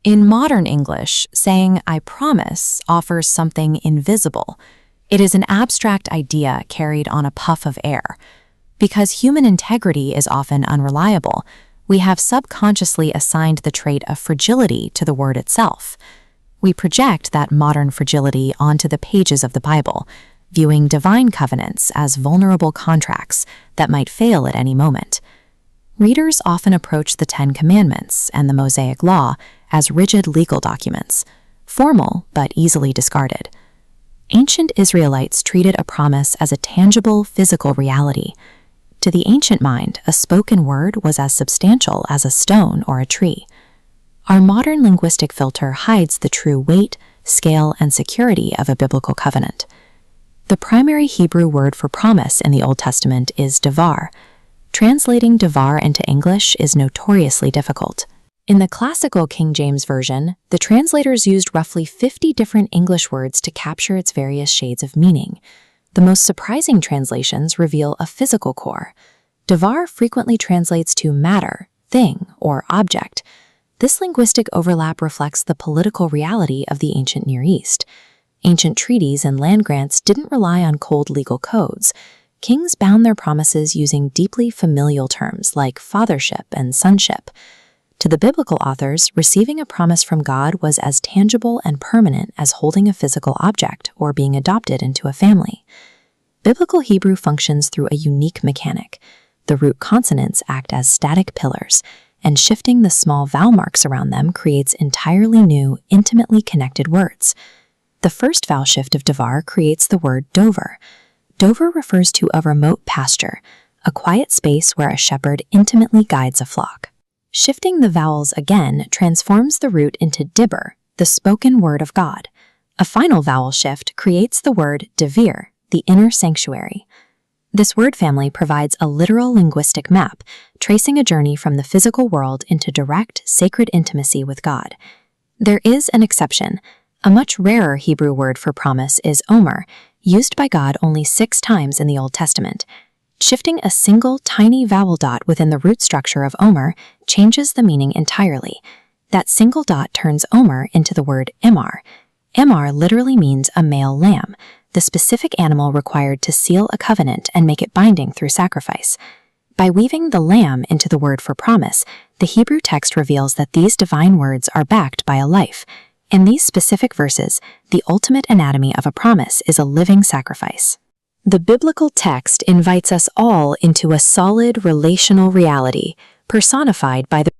In modern English, saying "I promise" offers something invisible. It is an abstract idea carried on a puff of air. Because human integrity is often unreliable, we have subconsciously assigned the trait of fragility to the word itself. We project that modern fragility onto the pages of the Bible, viewing divine covenants as vulnerable contracts that might fail at any moment. Readers often approach the Ten Commandments and the Mosaic Law as rigid legal documents, formal but easily discarded. Ancient Israelites treated a promise as a tangible, physical reality. To the ancient mind, a spoken word was as substantial as a stone or a tree. Our modern linguistic filter hides the true weight, scale, and security of a biblical covenant. The primary Hebrew word for promise in the Old Testament is davar. Translating davar into English is notoriously difficult. In the classical King James Version, the translators used roughly 50 different English words to capture its various shades of meaning. The most surprising translations reveal a physical core. Davar frequently translates to matter, thing, or object. This linguistic overlap reflects the political reality of the ancient Near East. Ancient treaties and land grants didn't rely on cold legal codes. Kings bound their promises using deeply familial terms like fathership and sonship. To the biblical authors, receiving a promise from God was as tangible and permanent as holding a physical object or being adopted into a family. Biblical Hebrew functions through a unique mechanic. The root consonants act as static pillars, and shifting the small vowel marks around them creates entirely new, intimately connected words. The first vowel shift of davar creates the word dover. Dover refers to a remote pasture, a quiet space where a shepherd intimately guides a flock. Shifting the vowels again transforms the root into dibber, the spoken word of God. A final vowel shift creates the word devir, the inner sanctuary. This word family provides a literal linguistic map, tracing a journey from the physical world into direct, sacred intimacy with God. There is an exception. A much rarer Hebrew word for promise is omer, used by God only 6 times in the Old Testament. Shifting a single tiny vowel dot within the root structure of omer changes the meaning entirely. That single dot turns omer into the word emar. Emar literally means a male lamb, the specific animal required to seal a covenant and make it binding through sacrifice. By weaving the lamb into the word for promise, the Hebrew text reveals that these divine words are backed by a life. In these specific verses, the ultimate anatomy of a promise is a living sacrifice. The biblical text invites us all into a solid relational reality, personified by the